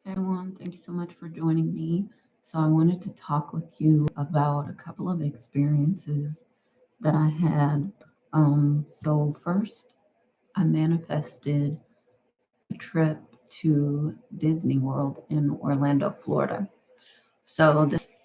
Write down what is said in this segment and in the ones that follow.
Everyone, thank you so much for joining me. So, I wanted to talk with you about a couple of experiences that I had. First, I manifested a trip to Disney World in Orlando, Florida.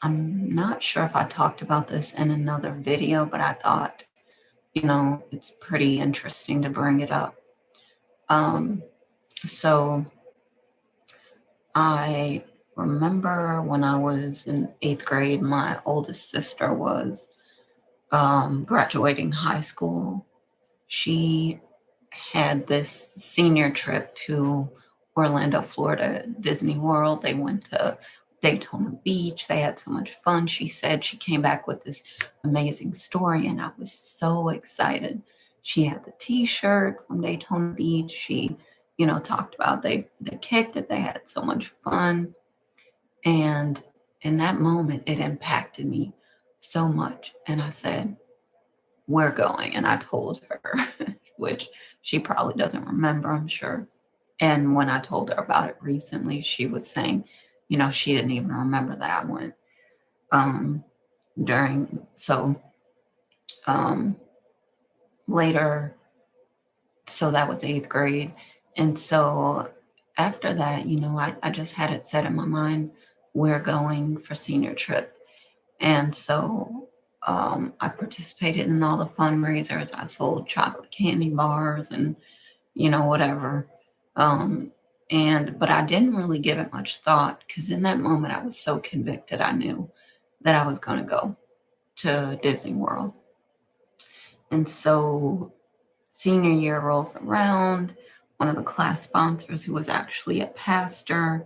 I'm not sure if I talked about this in another video, but I thought, it's pretty interesting to bring it up. Um, so, I remember when I was in eighth grade, my oldest sister was graduating high school. She had this senior trip to Orlando, Florida, Disney World. They went to Daytona Beach. They had so much fun. She said she came back with this amazing story, and I was so excited. She had the T-shirt from Daytona Beach. She, talked about they kicked it. They had so much fun, and in that moment, it impacted me so much. And I said, "We're going," and I told her, which she probably doesn't remember, I'm sure. And when I told her about it recently, she was saying, she didn't even remember that I went. Um, during so um, Later, so that was eighth grade, and so after that, I just had it set in my mind, we're going for senior trip, and so I participated in all the fundraisers. I sold chocolate candy bars and whatever. Um, but I didn't really give it much thought because in that moment I was so convicted. I knew that I was going to go to Disney World. And so senior year rolls around. One of the class sponsors, who was actually a pastor,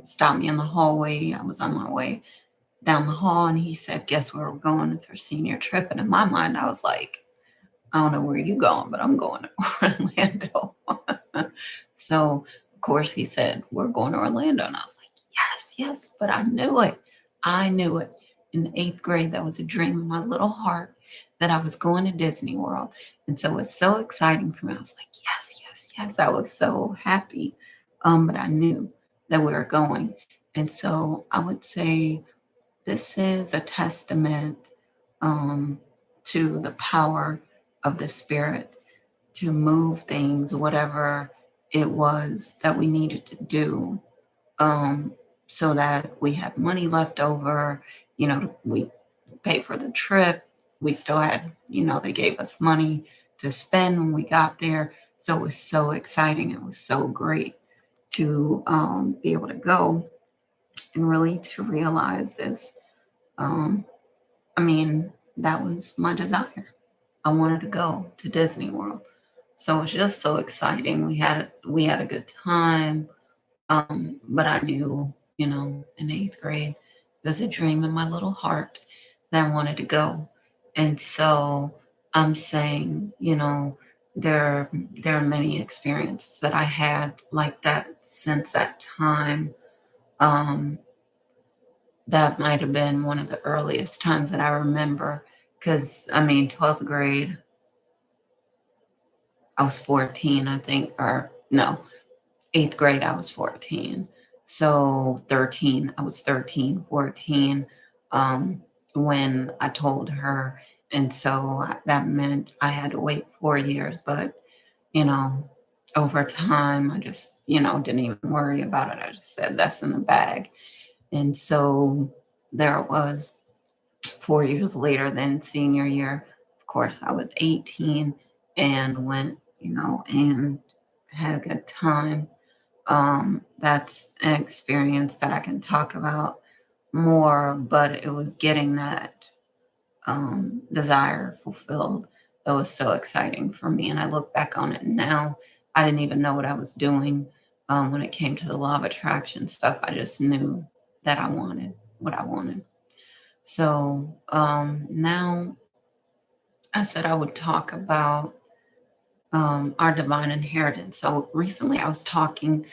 stopped me in the hallway. I was on my way down the hall, and he said, "Guess where we're going for senior trip?" And in my mind, I was like, "I don't know where you going, but I'm going to Orlando." So, of course, he said, "We're going to Orlando." And I was like, "Yes, yes." But I knew it. I knew it. In eighth grade, that was a dream in my little heart that I was going to Disney World. And so it was so exciting for me. I was like, "Yes, yes, yes." I was so happy. But I knew that we were going. And so I would say this is a testament um, to the power of the Spirit to move things, whatever it was that we needed to do, um, so that we had money left over. We paid for the trip. We still had, they gave us money to spend when we got there. So it was so exciting. It was so great to be able to go and really to realize this. Um, I mean, that was my desire. I wanted to go to Disney World. So it was just so exciting. We had a good time. But I knew, in eighth grade, there's a dream in my little heart that I wanted to go. And so I'm saying, there are many experiences that I had like that since that time. Um, that might have been one of the earliest times that I remember. Because, 12th grade, I was 14, I think, or no, eighth grade, I was 14. So 13, I was 13, 14, when I told her. And so that meant I had to wait 4 years. But, you know, over time, I just, didn't even worry about it. I just said, that's in the bag. And so there it was. 4 years later, then senior year, of course, I was 18 and went, and had a good time. That's an experience that I can talk about more, but it was getting that desire fulfilled that was so exciting for me. And I look back on it now, I didn't even know what I was doing when it came to the law of attraction stuff. I just knew that I wanted what I wanted. So now I said I would talk about our divine inheritance. So recently I was talking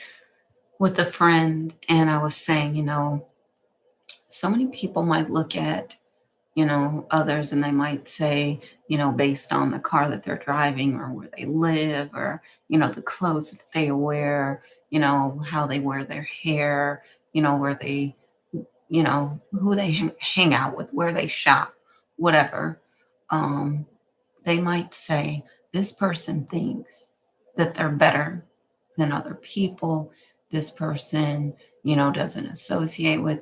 with a friend, and I was saying, so many people might look at, others, and they might say, based on the car that they're driving or where they live or, the clothes that they wear, how they wear their hair, where they, who they hang out with, where they shop, whatever. Um, they might say, this person thinks that they're better than other people. This person, doesn't associate with,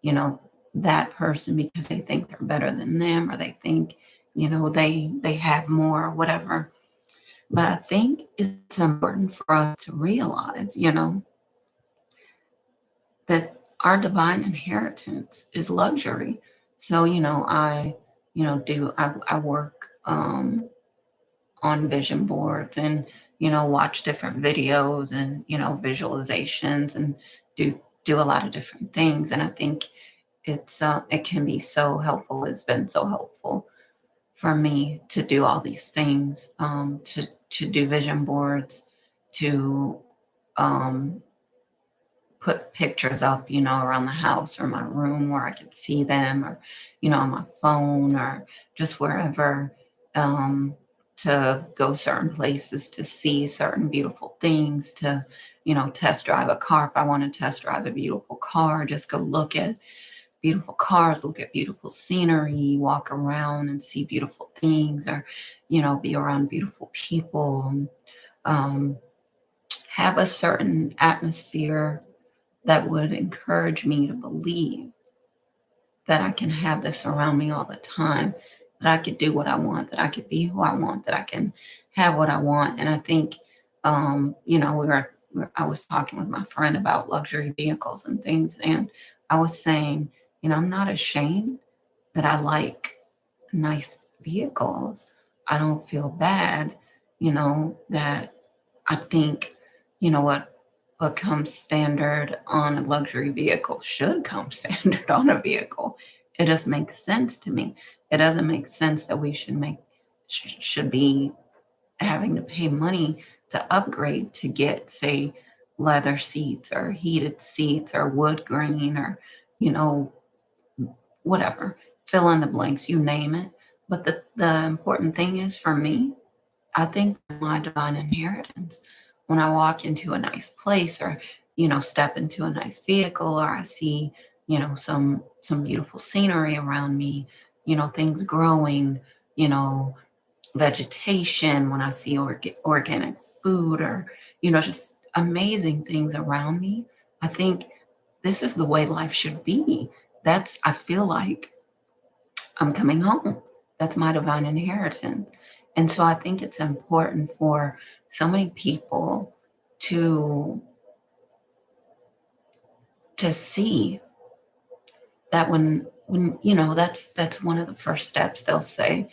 you know, that person because they think they're better than them, or they think, they have more, whatever. But I think it's important for us to realize, that our divine inheritance is luxury. So, I work on vision boards, and, watch different videos and, visualizations, and do a lot of different things. And I think it can be so helpful. It's been so helpful for me to do all these things, to do vision boards, to um, put pictures up, around the house or my room where I could see them, or, on my phone, or just wherever, um, to go certain places to see certain beautiful things, to, test drive a car. If I want to test drive a beautiful car, just go look at beautiful cars, look at beautiful scenery, walk around and see beautiful things, or, be around beautiful people, um, have a certain atmosphere that would encourage me to believe that I can have this around me all the time, that I could do what I want, that I could be who I want, that I can have what I want. And I think, I was talking with my friend about luxury vehicles and things, and I was saying, I'm not ashamed that I like nice vehicles. I don't feel bad, that I think, what comes standard on a luxury vehicle should come standard on a vehicle. It just makes sense to me. It doesn't make sense that we should be having to pay money to upgrade to get, say, leather seats or heated seats or wood grain, or, you know, whatever. Fill in the blanks, you name it. But the important thing is, for me, I think my divine inheritance. When I walk into a nice place, or, step into a nice vehicle, or I see, some beautiful scenery around me, things growing, you know, vegetation, when I see organic food, or, just amazing things around me, I think this is the way life should be. I feel like I'm coming home. That's my divine inheritance. And so I think it's important for so many people to see that, when that's one of the first steps they'll say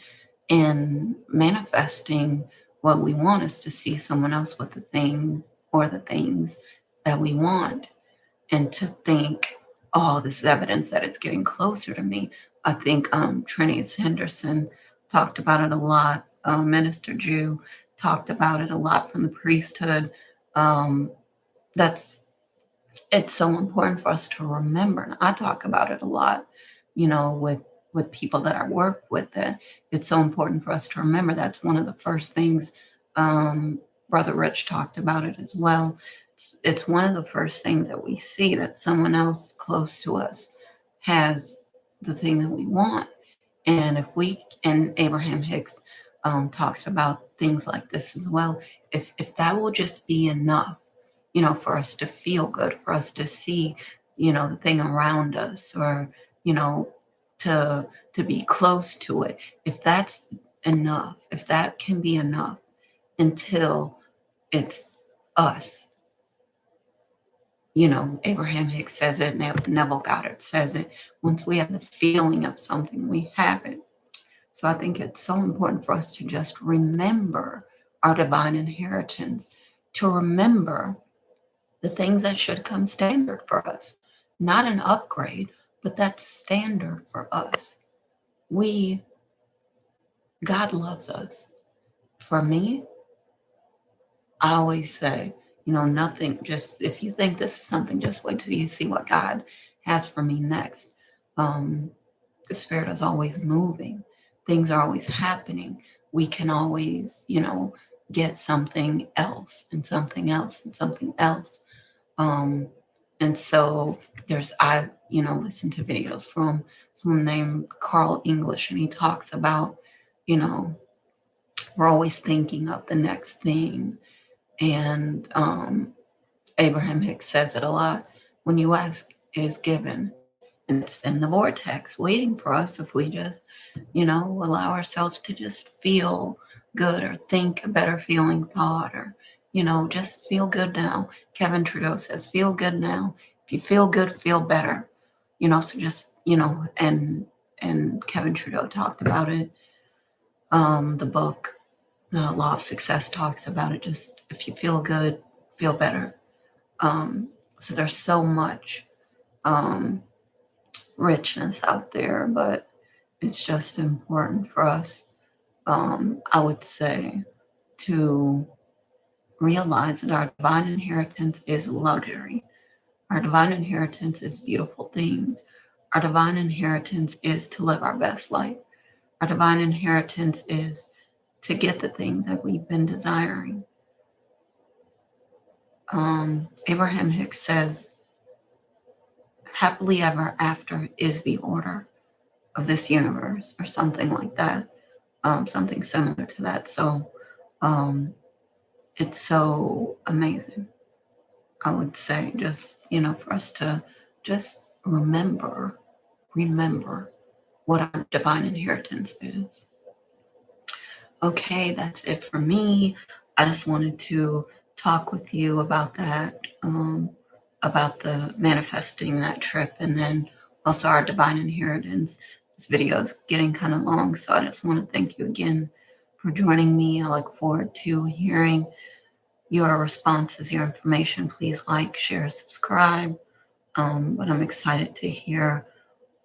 in manifesting what we want, is to see someone else with the things, or the things that we want, and to think, oh, this is evidence that it's getting closer to me. I think Trinity Henderson talked about it a lot. Minister Jew talked about it a lot from the priesthood. Um, that's It's so important for us to remember. And I talk about it a lot, with people that I work with, that it's so important for us to remember. That's one of the first things. Brother Rich talked about it as well. It's one of the first things that we see, that someone else close to us has the thing that we want. And Abraham Hicks talks about things like this as well. If that will just be enough, for us to feel good, for us to see, the thing around us, or, to be close to it. If that's enough, if that can be enough, until it's us. Abraham Hicks says it, Neville Goddard says it. Once we have the feeling of something, we have it. So I think it's so important for us to just remember our divine inheritance, to remember the things that should come standard for us, not an upgrade, but that's standard for us. God loves us. For me, I always say, nothing, just if you think this is something, just wait till you see what God has for me next. The Spirit is always moving. Things are always happening. We can always, get something else, and something else, and something else. Um, and so I listen to videos from someone named Carl English, and he talks about, you know, we're always thinking of the next thing. And Abraham Hicks says it a lot. When you ask, it is given. And it's in the vortex waiting for us if we just, allow ourselves to just feel good or think a better feeling thought or, just feel good now. Kevin Trudeau says, feel good now. If you feel good, feel better. So just, and Kevin Trudeau talked about it. The book, Law of Success, talks about it. Just if you feel good, feel better. So there's so much richness out there, but it's just important for us, I would say, to realize that our divine inheritance is luxury. Our divine inheritance is beautiful things. Our divine inheritance is to live our best life. Our divine inheritance is to get the things that we've been desiring. Abraham Hicks says, happily ever after is the order of this universe, or something like that, something similar to that. So it's so amazing, I would say, just, for us to just remember what our divine inheritance is. Okay, that's it for me. I just wanted to talk with you about that, about the manifesting that trip, and then also our divine inheritance. This video is getting kind of long, so I just want to thank you again for joining me. I look forward to hearing your responses, your information. Please like, share, subscribe. But I'm excited to hear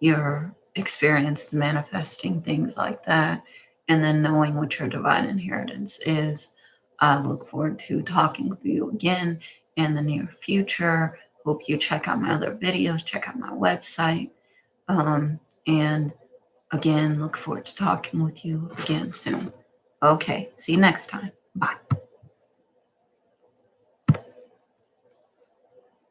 your experiences manifesting things like that, and then knowing what your divine inheritance is. I look forward to talking with you again in the near future. Hope you check out my other videos, check out my website. And again, look forward to talking with you again soon. Okay, see you next time.